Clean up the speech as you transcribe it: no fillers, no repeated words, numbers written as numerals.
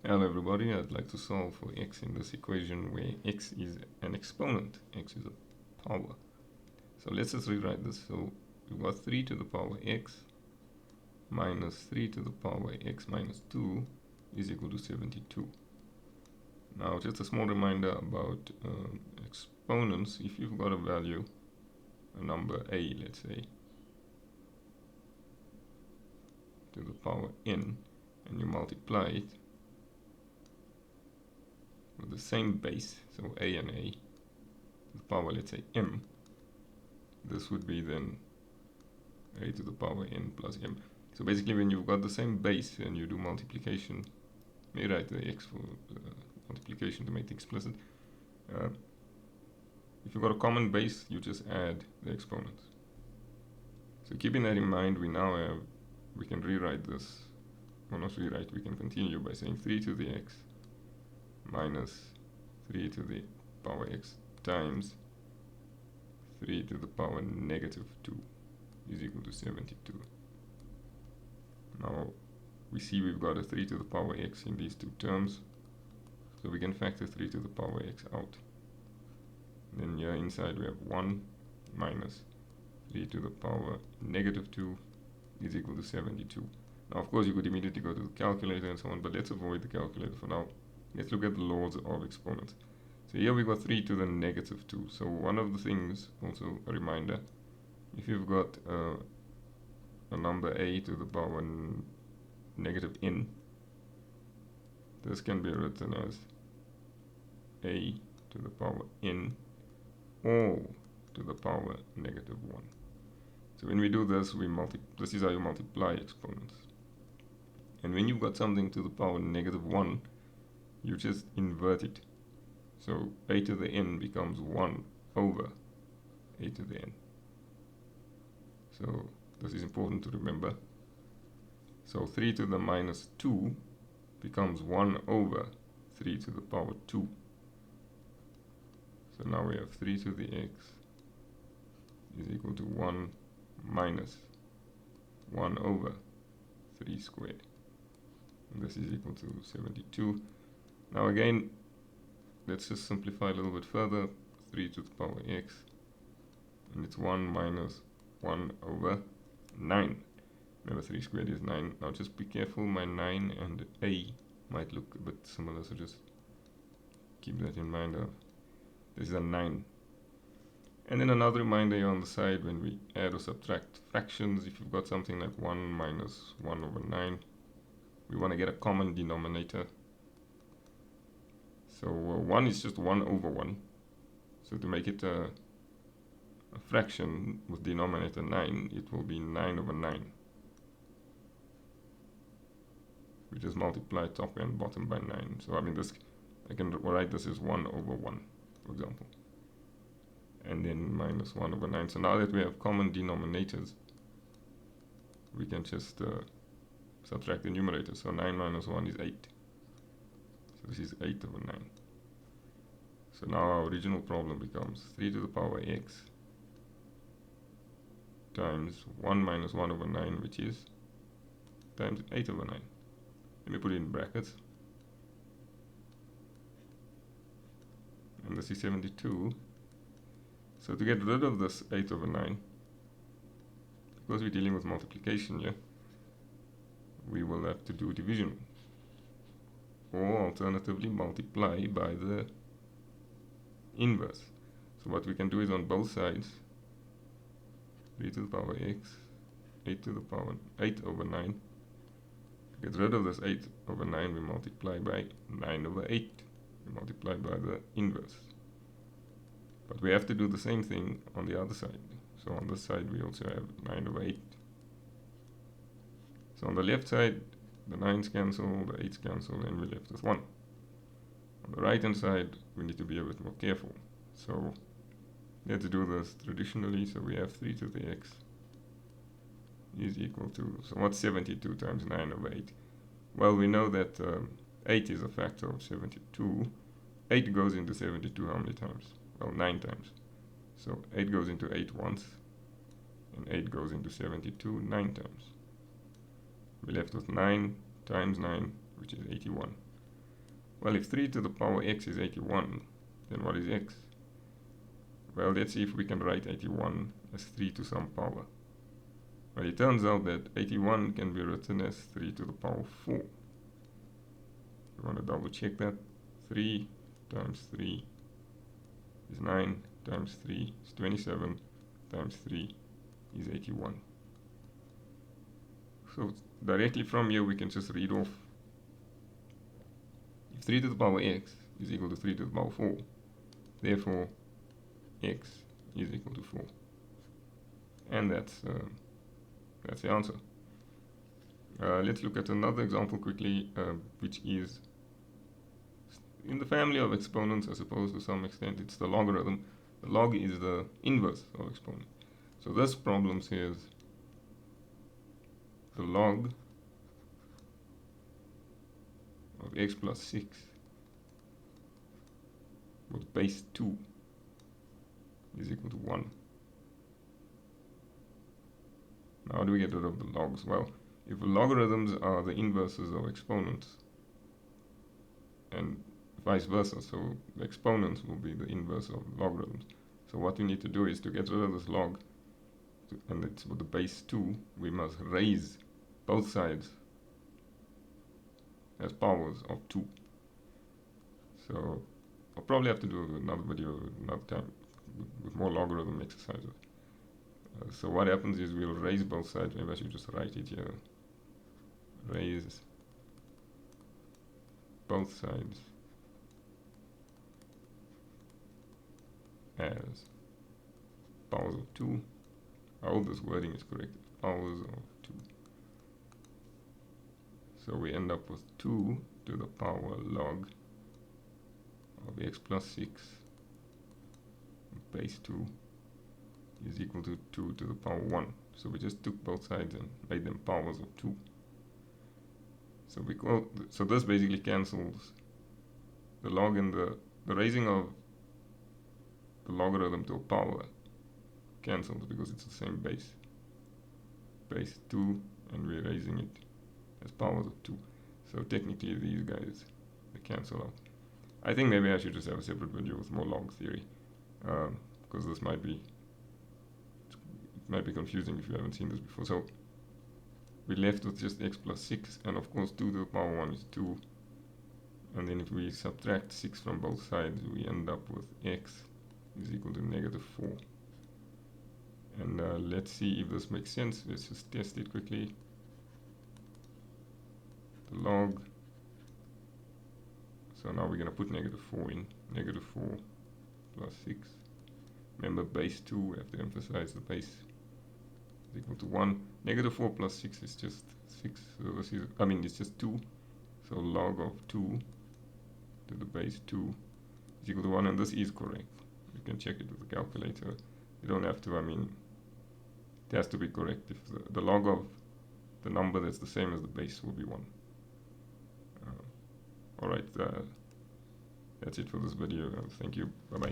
Hello everybody, I'd like to solve for x in this equation where x is an exponent, x is a power. So let's just rewrite this. So we've got 3 to the power x minus 3 to the power x minus 2 is equal to 72. Now just a small reminder about exponents. If you've got a value, a number a, let's say, to the power n, and you multiply it with the same base, so a and a, to the power, let's say, m, this would be then a to the power n plus m. So basically when you've got the same base and you do multiplication, may write the x for multiplication to make it explicit. If you've got a common base, you just add the exponents. So keeping that in mind, we can rewrite this, or not rewrite, we can continue by saying 3 to the x minus 3 to the power x times 3 to the power negative 2 is equal to 72. Now we see we've got a 3 to the power x in these two terms, so we can factor 3 to the power x out. Then here inside we have 1 minus 3 to the power negative 2 is equal to 72. Now of course you could immediately go to the calculator and so on, but let's avoid the calculator for now. Let's look at the laws of exponents. So here we got 3 to the negative 2. So one of the things, also a reminder, if you've got a number a to the power negative n, this can be written as a to the power n all to the power negative 1. So when we do this, this is how you multiply exponents. And when you've got something to the power negative 1, you just invert it. So a to the n becomes 1 over a to the n. So this is important to remember. So 3 to the minus 2 becomes 1 over 3 to the power 2. So now we have 3 to the x is equal to 1 minus 1 over 3 squared. And this is equal to 72. Now again, let's just simplify a little bit further. 3 to the power x, and it's 1 minus 1 over 9. Remember 3 squared is 9. Now just be careful, my 9 and a might look a bit similar, so just keep that in mind. This is a 9. And then another reminder here on the side, when we add or subtract fractions, if you've got something like 1 minus 1 over 9, we want to get a common denominator. So 1 is just 1 over 1. So to make it a fraction with denominator 9, it will be 9 over 9. We just multiply top and bottom by 9. So I mean, this, I can write this as 1 over 1, for example. And then minus 1 over 9. So now that we have common denominators, we can just subtract the numerator. So 9 minus 1 is 8. So this is 8 over 9. So now our original problem becomes 3 to the power x times 1 minus 1 over 9, which is times 8 over 9. Let me put it in brackets. And this is 72. So to get rid of this 8 over 9, because we're dealing with multiplication here, we will have to do division. Or alternatively multiply by the inverse. So what we can do is on both sides, 3 to the power x, 8 to the power 8 over 9. To get rid of this 8 over 9, we multiply by 9 over 8. We multiply by the inverse. But we have to do the same thing on the other side. So on this side we also have 9 over 8. So on the left side, the 9's cancel, the 8's cancel, and we're left with 1. On the right hand side, we need to be a bit more careful. So let's do this traditionally. So we have 3 to the x is equal to, so what's 72 times 9 over 8? Well, we know that 8 is a factor of 72. 8 goes into 72 how many times? Well, 9 times. So 8 goes into 8 once, and 8 goes into 72 9 times. We're left with 9 times 9, which is 81. Well, if 3 to the power x is 81, then what is x? Well, let's see if we can write 81 as 3 to some power. Well, it turns out that 81 can be written as 3 to the power 4. You want to double check that? 3 times 3 is 9, times 3 is 27, times 3 is 81. So directly from here we can just read off, if 3 to the power x is equal to 3 to the power 4, therefore x is equal to 4. And that's the answer. Let's look at another example quickly, which is in the family of exponents, I suppose, to some extent. It's the logarithm. The log is the inverse of exponent. So this problem says the log of x plus 6 with base 2 is equal to 1. Now, how do we get rid of the logs? Well, if logarithms are the inverses of exponents, and vice versa, so the exponents will be the inverse of logarithms. So what we need to do is to get rid of this log, and it's with the base 2, we must raise both sides as powers of 2. So I'll probably have to do another video another time with more logarithm exercises. So what happens is we'll raise both sides. Maybe I should just write it here. Raise both sides as powers of 2. I hope this wording is correct. Powers of 2. So we end up with 2 to the power log of x plus 6 base 2 is equal to 2 to the power 1. So we just took both sides and made them powers of 2. So this basically cancels the log, and the raising of the logarithm to a power cancels because it's the same base 2, and we're raising it as powers of 2. So technically these guys, they cancel out. I think maybe I should just have a separate video with more log theory, because this might be confusing if you haven't seen this before. So we're left with just x plus 6, and of course 2 to the power 1 is 2, and then if we subtract 6 from both sides, we end up with x is equal to negative 4. And let's see if this makes sense. Let's just test it quickly. The log, so now we're going to put negative 4 in. Negative 4 plus 6. Remember, base 2, we have to emphasize the base is equal to 1. Negative 4 plus 6 is just 6. So this is, it's just 2. So log of 2 to the base 2 is equal to 1, and this is correct. You can check it with the calculator. You don't have to, it has to be correct. If the log of the number that's the same as the base will be 1. Alright, that's it for this video. Thank you. Bye-bye.